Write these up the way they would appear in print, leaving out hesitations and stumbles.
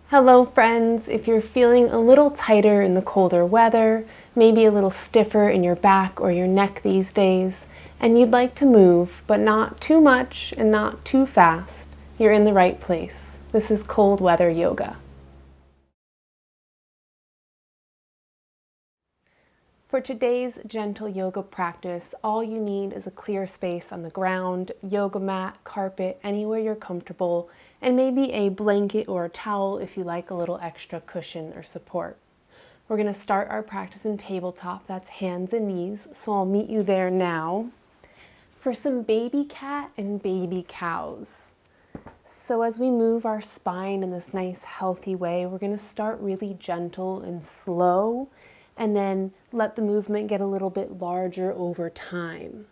Hello friends, if you're feeling a little tighter in the colder weather, maybe a little stiffer in your back or your neck these days, and you'd like to move, but not too much and not too fast, you're in the right place. This is cold weather yoga. For today's gentle yoga practice, all you need is a clear space on the ground, yoga mat, carpet, anywhere you're comfortable, and maybe a blanket or a towel if you like a little extra cushion or support. We're going to start our practice in tabletop, that's hands and knees, so I'll meet you there now for some baby cat and baby cows. So as we move our spine in this nice healthy way, we're going to start really gentle and slow and then let the movement get a little bit larger over time.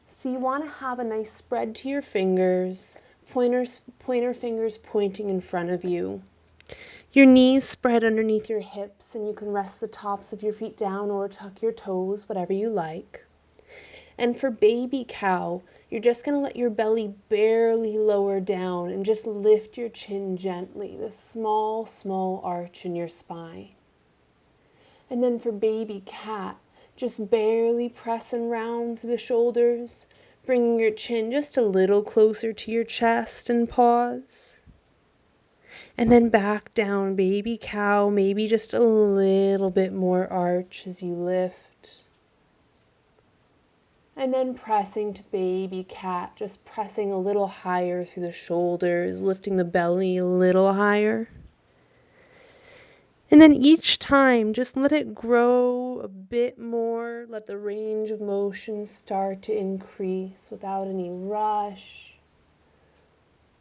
So you want to have a nice spread to your fingers, pointer fingers pointing in front of you. Your knees spread underneath your hips and you can rest the tops of your feet down or tuck your toes, whatever you like. And for baby cow, you're just going to let your belly barely lower down and just lift your chin gently, this small, small arch in your spine. And then for baby cat, just barely pressing round through the shoulders, bringing your chin just a little closer to your chest and pause. And then back down, baby cow, maybe just a little bit more arch as you lift. And then pressing to baby cat, just pressing a little higher through the shoulders, lifting the belly a little higher. And then each time, just let it grow a bit more. Let the range of motion start to increase without any rush,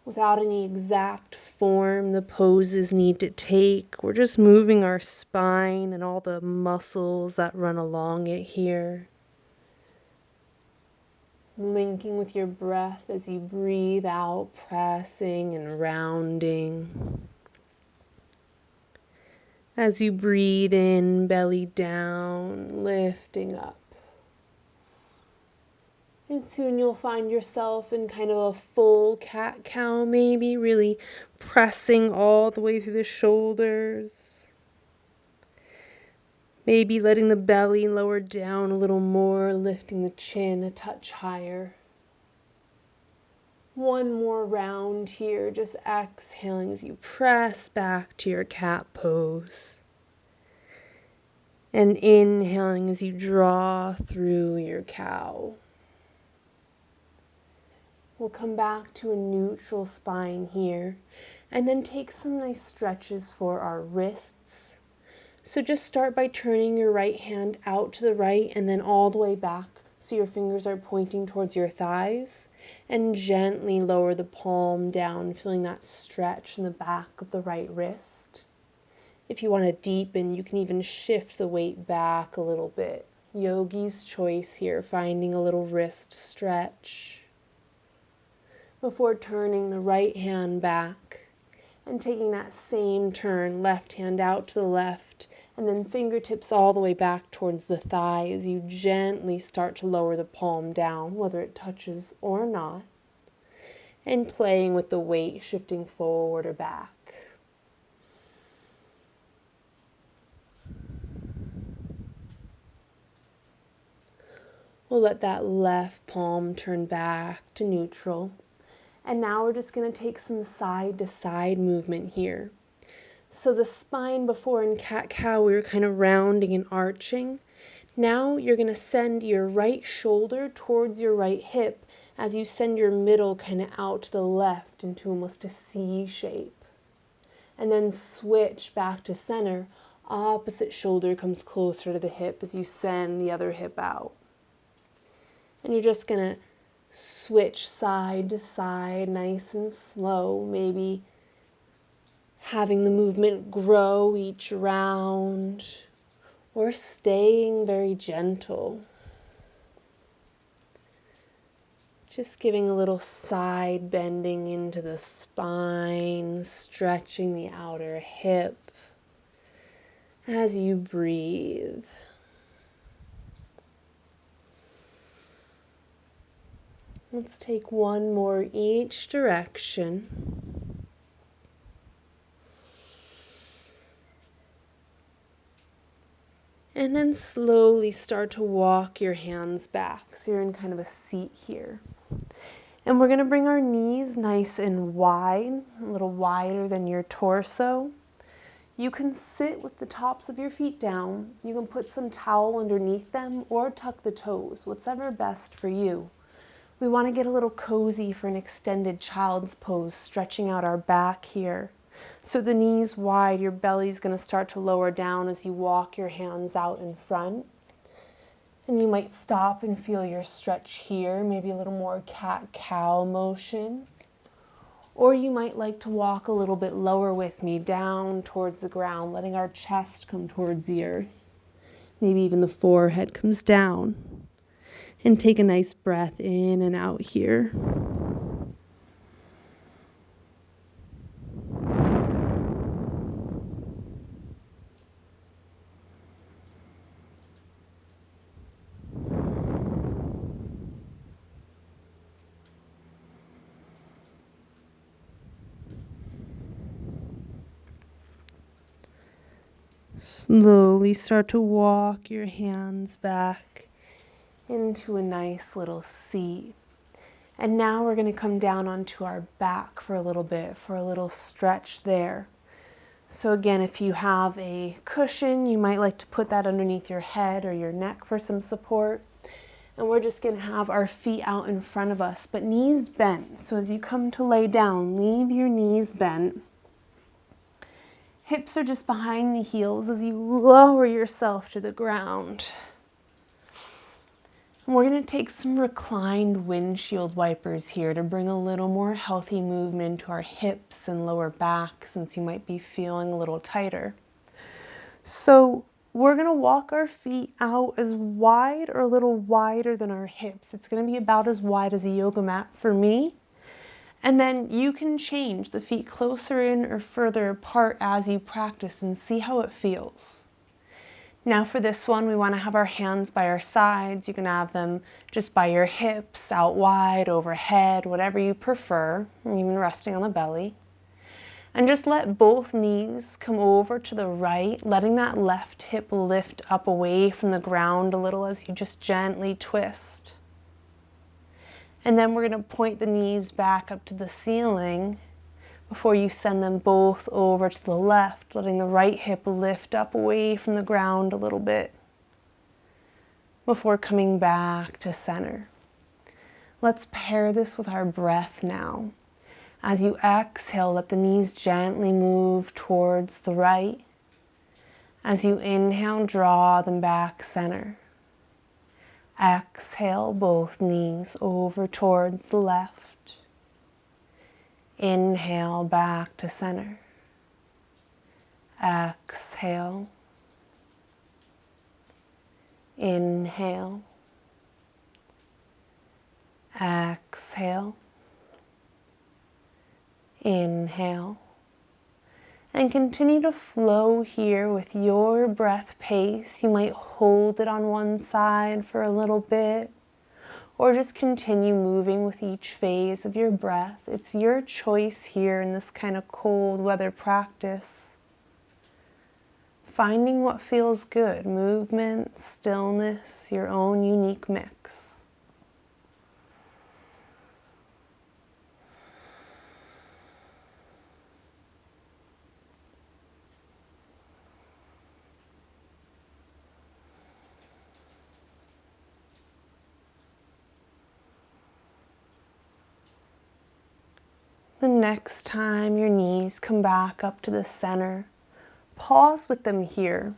without any exact form the poses need to take. We're just moving our spine and all the muscles that run along it here. Linking with your breath as you breathe out, pressing and rounding. As you breathe in, belly down, lifting up. And soon you'll find yourself in kind of a full cat-cow maybe, really pressing all the way through the shoulders. Maybe letting the belly lower down a little more, lifting the chin a touch higher. One more round here, just exhaling as you press back to your cat pose. And inhaling as you draw through your cow. We'll come back to a neutral spine here, and then take some nice stretches for our wrists. So just start by turning your right hand out to the right and then all the way back so your fingers are pointing towards your thighs, and gently lower the palm down, feeling that stretch in the back of the right wrist. If you want to deepen, you can even shift the weight back a little bit. Yogi's choice here, finding a little wrist stretch. Before turning the right hand back and taking that same turn, left hand out to the left, and then fingertips all the way back towards the thigh as you gently start to lower the palm down, whether it touches or not, and playing with the weight, shifting forward or back. We'll let that left palm turn back to neutral. And now we're just going to take some side-to-side movement here. So the spine before in cat-cow, we were kind of rounding and arching. Now you're going to send your right shoulder towards your right hip as you send your middle kind of out to the left into almost a C shape. And then switch back to center. Opposite shoulder comes closer to the hip as you send the other hip out. And you're just going to switch side to side, nice and slow, maybe having the movement grow each round, or staying very gentle. Just giving a little side bending into the spine, stretching the outer hip as you breathe. Let's take one more each direction. And then slowly start to walk your hands back. So you're in kind of a seat here. And we're going to bring our knees nice and wide, a little wider than your torso. You can sit with the tops of your feet down. You can put some towel underneath them or tuck the toes, whatever best for you. We want to get a little cozy for an extended child's pose, stretching out our back here. So the knees wide, your belly's going to start to lower down as you walk your hands out in front. And you might stop and feel your stretch here, maybe a little more cat-cow motion. Or you might like to walk a little bit lower with me, down towards the ground, letting our chest come towards the earth. Maybe even the forehead comes down. And take a nice breath in and out here. Slowly start to walk your hands back into a nice little seat. And now we're going to come down onto our back for a little bit, for a little stretch there. So again, if you have a cushion, you might like to put that underneath your head or your neck for some support. And we're just going to have our feet out in front of us, but knees bent. So as you come to lay down, leave your knees bent. Hips are just behind the heels as you lower yourself to the ground. And we're going to take some reclined windshield wipers here to bring a little more healthy movement to our hips and lower back, since you might be feeling a little tighter. So we're going to walk our feet out as wide or a little wider than our hips. It's going to be about as wide as a yoga mat for me. And then you can change the feet closer in or further apart as you practice and see how it feels. Now for this one, we want to have our hands by our sides. You can have them just by your hips, out wide, overhead, whatever you prefer, even resting on the belly. And just let both knees come over to the right, letting that left hip lift up away from the ground a little as you just gently twist. And then we're going to point the knees back up to the ceiling before you send them both over to the left, letting the right hip lift up away from the ground a little bit before coming back to center. Let's pair this with our breath now. As you exhale, let the knees gently move towards the right. As you inhale, draw them back center. Exhale, both knees over towards the left. Inhale, back to center. Exhale. Inhale. Exhale. Inhale. And continue to flow here with your breath pace. You might hold it on one side for a little bit, or just continue moving with each phase of your breath. It's your choice here in this kind of cold weather practice. Finding what feels good, movement, stillness, your own unique mix. The next time your knees come back up to the center, pause with them here.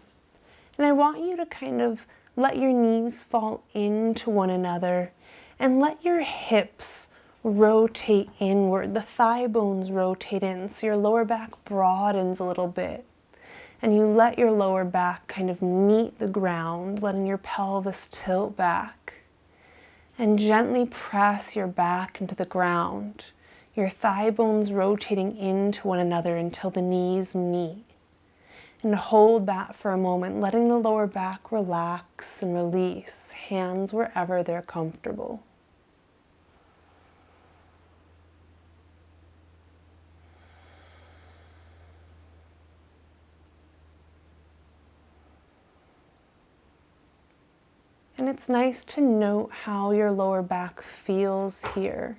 And I want you to kind of let your knees fall into one another and let your hips rotate inward. The thigh bones rotate in so your lower back broadens a little bit. And you let your lower back kind of meet the ground, letting your pelvis tilt back. And gently press your back into the ground. Your thigh bones rotating into one another until the knees meet. And hold that for a moment, letting the lower back relax and release, hands wherever they're comfortable. And it's nice to note how your lower back feels here,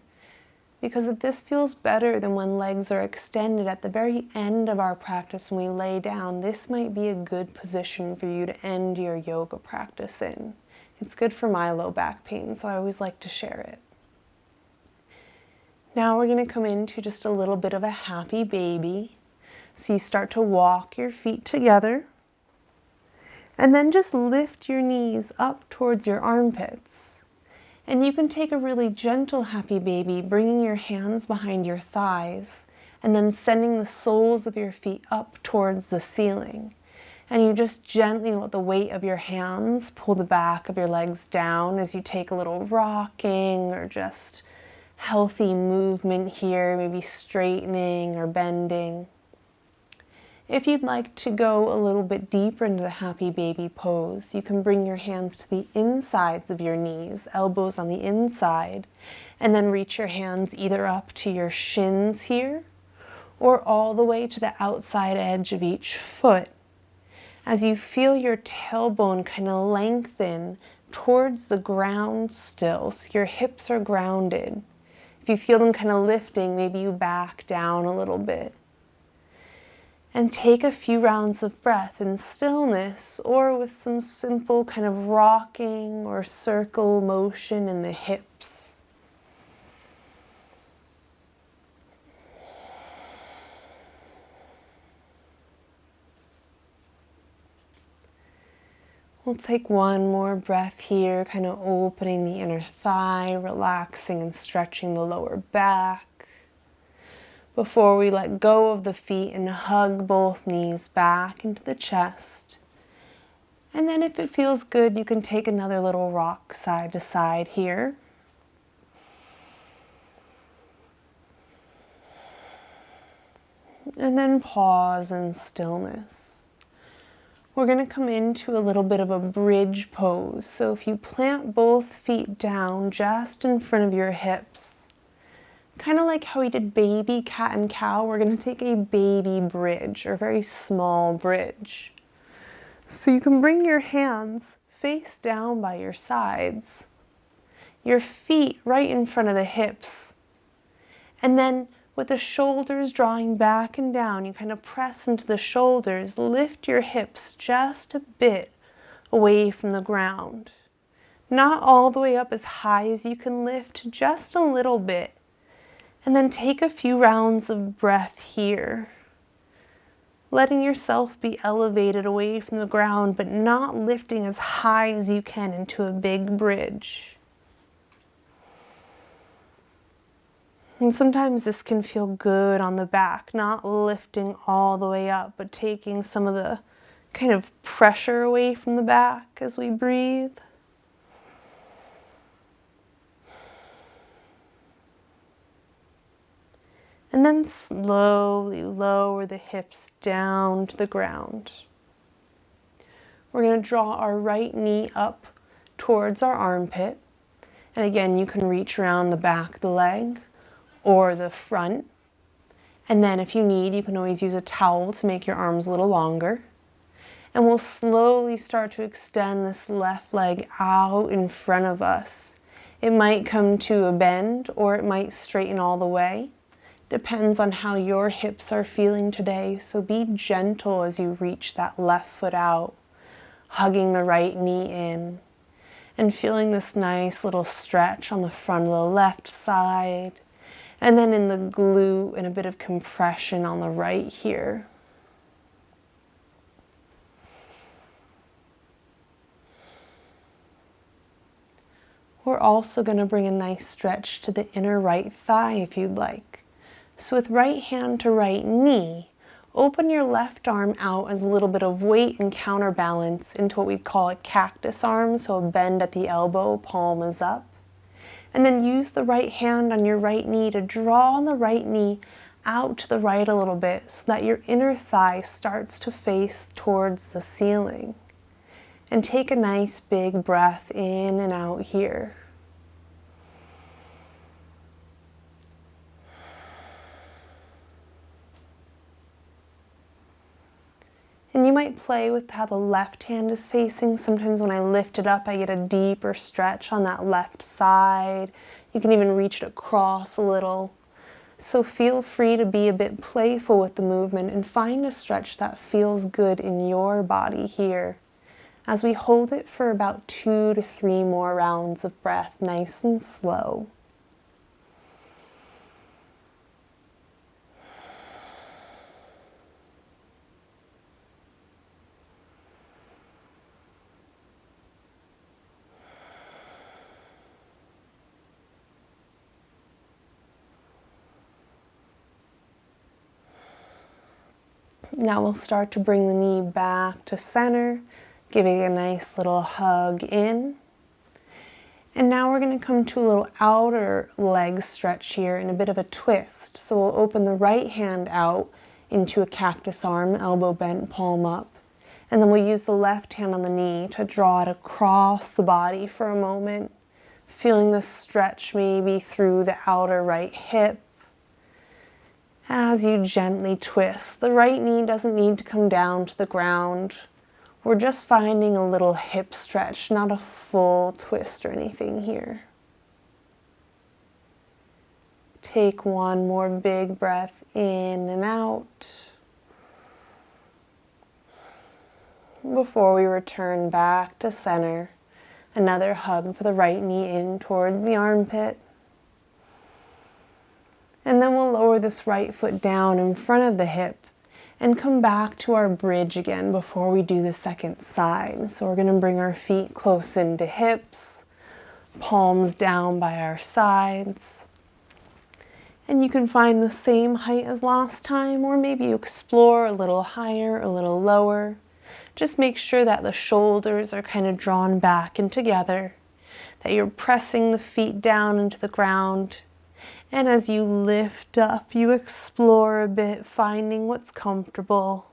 because if this feels better than when legs are extended at the very end of our practice when we lay down, this might be a good position for you to end your yoga practice in. It's good for my low back pain, so I always like to share it. Now we're going to come into just a little bit of a happy baby. So you start to walk your feet together, and then just lift your knees up towards your armpits. And you can take a really gentle happy baby, bringing your hands behind your thighs, and then sending the soles of your feet up towards the ceiling. And you just gently let the weight of your hands pull the back of your legs down as you take a little rocking or just healthy movement here, maybe straightening or bending. If you'd like to go a little bit deeper into the happy baby pose, you can bring your hands to the insides of your knees, elbows on the inside, and then reach your hands either up to your shins here or all the way to the outside edge of each foot. As you feel your tailbone kind of lengthen towards the ground still, so your hips are grounded. If you feel them kind of lifting, maybe you back down a little bit. And take a few rounds of breath in stillness or with some simple kind of rocking or circle motion in the hips. We'll take one more breath here, kind of opening the inner thigh, relaxing and stretching the lower back, before we let go of the feet and hug both knees back into the chest. And then if it feels good, you can take another little rock side to side here. And then pause in stillness. We're going to come into a little bit of a bridge pose. So if you plant both feet down just in front of your hips, kind of like how we did baby cat and cow, we're going to take a baby bridge, or very small bridge. So you can bring your hands face down by your sides, your feet right in front of the hips, and then with the shoulders drawing back and down, you kind of press into the shoulders, lift your hips just a bit away from the ground. Not all the way up as high as you can lift, just a little bit. And then take a few rounds of breath here, letting yourself be elevated away from the ground, but not lifting as high as you can into a big bridge. And sometimes this can feel good on the back, not lifting all the way up, but taking some of the kind of pressure away from the back as we breathe. And then slowly lower the hips down to the ground. We're going to draw our right knee up towards our armpit. And again, you can reach around the back of the leg or the front. And then if you need, you can always use a towel to make your arms a little longer. And we'll slowly start to extend this left leg out in front of us. It might come to a bend or it might straighten all the way. Depends on how your hips are feeling today. So be gentle as you reach that left foot out, hugging the right knee in, and feeling this nice little stretch on the front of the left side. And then in the glute and a bit of compression on the right here. We're also going to bring a nice stretch to the inner right thigh if you'd like. So with right hand to right knee, open your left arm out as a little bit of weight and counterbalance into what we'd call a cactus arm, so a bend at the elbow, palm is up. And then use the right hand on your right knee to draw on the right knee out to the right a little bit so that your inner thigh starts to face towards the ceiling. And take a nice big breath in and out here. And you might play with how the left hand is facing. Sometimes when I lift it up, I get a deeper stretch on that left side. You can even reach it across a little. So feel free to be a bit playful with the movement and find a stretch that feels good in your body here, as we hold it for about 2 to 3 more rounds of breath, nice and slow. Now we'll start to bring the knee back to center, giving a nice little hug in. And now we're going to come to a little outer leg stretch here in a bit of a twist. So we'll open the right hand out into a cactus arm, elbow bent, palm up. And then we'll use the left hand on the knee to draw it across the body for a moment, feeling the stretch maybe through the outer right hip. As you gently twist, the right knee doesn't need to come down to the ground. We're just finding a little hip stretch, not a full twist or anything here. Take one more big breath in and out before we return back to center. Another hug for the right knee in towards the armpit. And then we'll lower this right foot down in front of the hip and come back to our bridge again before we do the second side. So we're going to bring our feet close into hips, palms down by our sides. And you can find the same height as last time, or maybe you explore a little higher, a little lower. Just make sure that the shoulders are kind of drawn back and together, that you're pressing the feet down into the ground. And as you lift up, you explore a bit, finding what's comfortable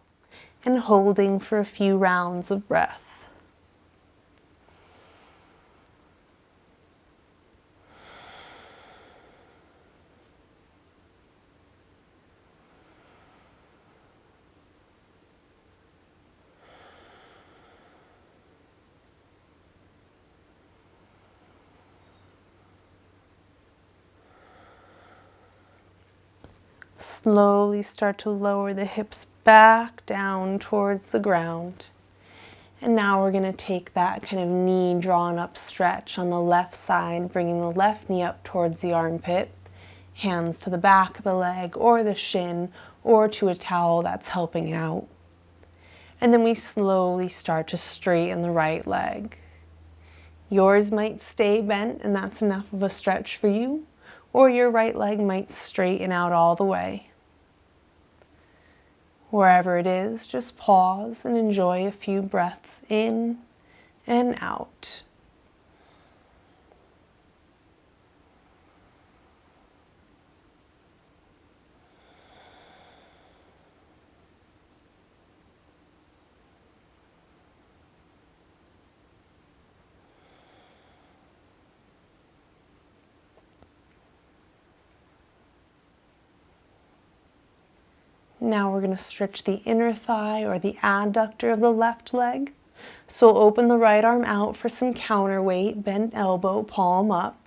and holding for a few rounds of breath. Slowly start to lower the hips back down towards the ground. And now we're going to take that kind of knee drawn up stretch on the left side, bringing the left knee up towards the armpit, hands to the back of the leg or the shin or to a towel that's helping out. And then we slowly start to straighten the right leg. Yours might stay bent and that's enough of a stretch for you, or your right leg might straighten out all the way. Wherever it is, just pause and enjoy a few breaths in and out. Now we're going to stretch the inner thigh or the adductor of the left leg. So we'll open the right arm out for some counterweight, bent elbow, palm up.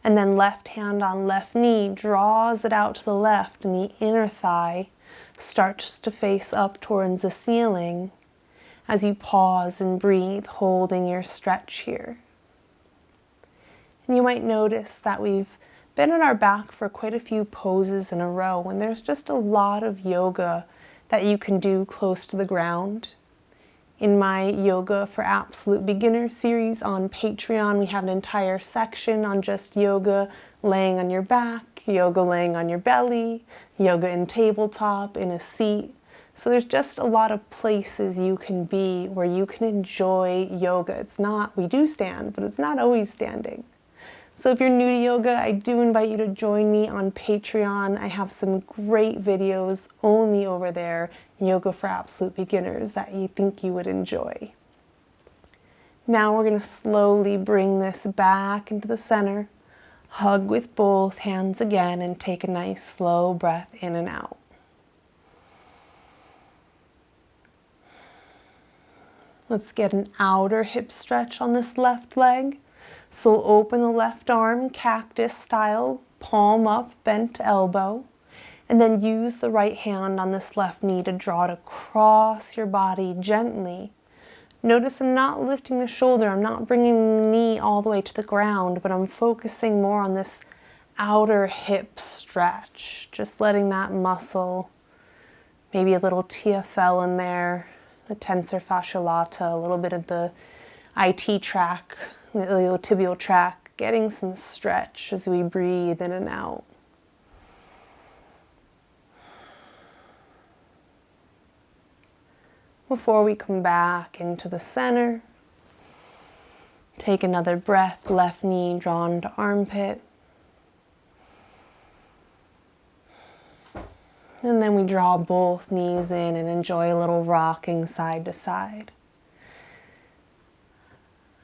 And then left hand on left knee draws it out to the left, and the inner thigh starts to face up towards the ceiling as you pause and breathe, holding your stretch here. And you might notice that we've been on our back for quite a few poses in a row, and there's just a lot of yoga that you can do close to the ground. In my Yoga for Absolute Beginners series on Patreon, we have an entire section on just yoga laying on your back, yoga laying on your belly, yoga in tabletop, in a seat. So there's just a lot of places you can be where you can enjoy yoga. It's not, we do stand, but it's not always standing. So if you're new to yoga, I do invite you to join me on Patreon. I have some great videos only over there, Yoga for Absolute Beginners, that you think you would enjoy. Now we're going to slowly bring this back into the center. Hug with both hands again and take a nice slow breath in and out. Let's get an outer hip stretch on this left leg. So we'll open the left arm, cactus style, palm up, bent elbow. And then use the right hand on this left knee to draw it across your body gently. Notice I'm not lifting the shoulder, I'm not bringing the knee all the way to the ground, but I'm focusing more on this outer hip stretch. Just letting that muscle, maybe a little TFL in there, the tensor fascia lata, a little bit of the IT tract, the iliotibial tract, getting some stretch as we breathe in and out. Before we come back into the center, take another breath, left knee drawn to armpit. And then we draw both knees in and enjoy a little rocking side to side.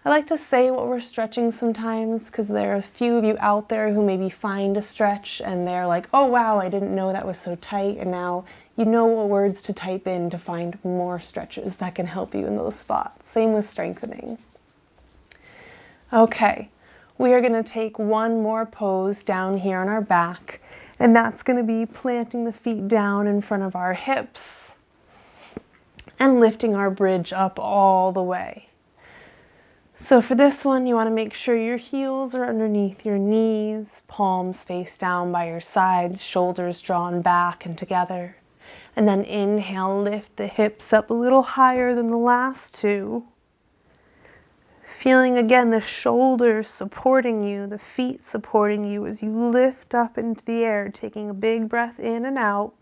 I like to say what we're stretching sometimes because there are a few of you out there who maybe find a stretch and they're like, oh wow, I didn't know that was so tight, and now you know what words to type in to find more stretches that can help you in those spots. Same with strengthening. Okay, we are going to take one more pose down here on our back, and that's going to be planting the feet down in front of our hips and lifting our bridge up all the way. So for this one, you want to make sure your heels are underneath your knees, palms face down by your sides, shoulders drawn back and together. And then inhale, lift the hips up a little higher than the last two. Feeling again the shoulders supporting you, the feet supporting you as you lift up into the air, taking a big breath in and out.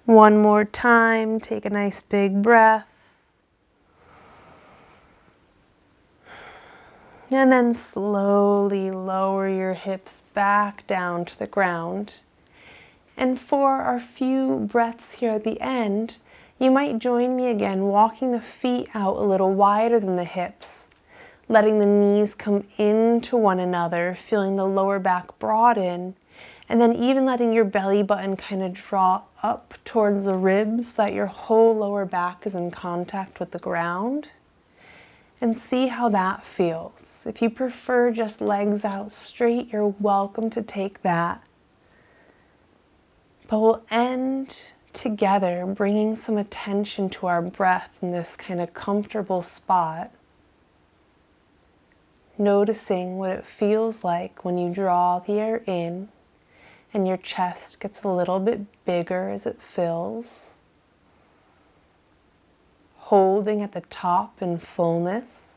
One more time, take a nice big breath. And then slowly lower your hips back down to the ground. And for our few breaths here at the end, you might join me again, walking the feet out a little wider than the hips, letting the knees come into one another, feeling the lower back broaden, and then even letting your belly button kind of draw up towards the ribs so that your whole lower back is in contact with the ground. And see how that feels. If you prefer just legs out straight, you're welcome to take that. But we'll end together bringing some attention to our breath in this kind of comfortable spot. Noticing what it feels like when you draw the air in and your chest gets a little bit bigger as it fills. Holding at the top in fullness.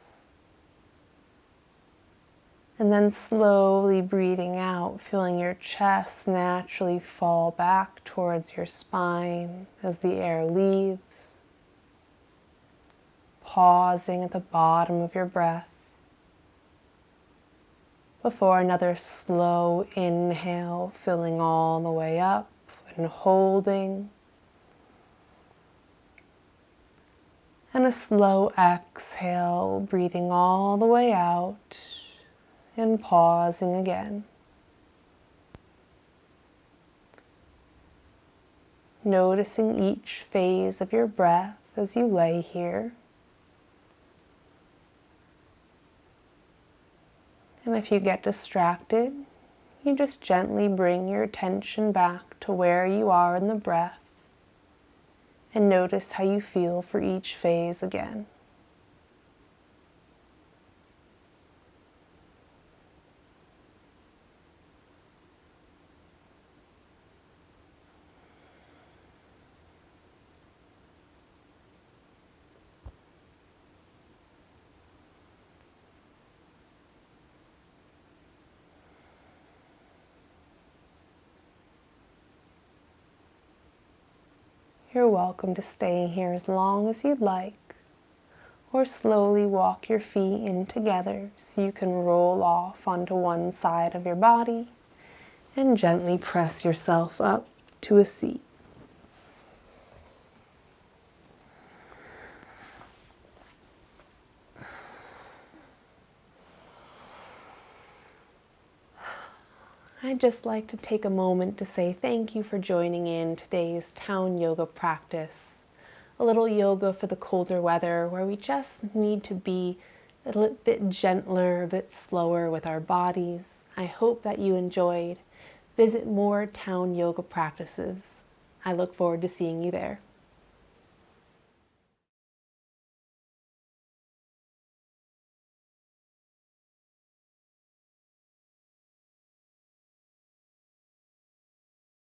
And then slowly breathing out, feeling your chest naturally fall back towards your spine as the air leaves. Pausing at the bottom of your breath before another slow inhale, filling all the way up and holding. And a slow exhale, breathing all the way out and pausing again. Noticing each phase of your breath as you lay here. And if you get distracted, you just gently bring your attention back to where you are in the breath and notice how you feel for each phase again. You're welcome to stay here as long as you'd like, or slowly walk your feet in together so you can roll off onto one side of your body and gently press yourself up to a seat. I'd just like to take a moment to say thank you for joining in today's town yoga practice. A little yoga for the colder weather where we just need to be a little bit gentler, a bit slower with our bodies. I hope that you enjoyed. Visit more town yoga practices. I look forward to seeing you there.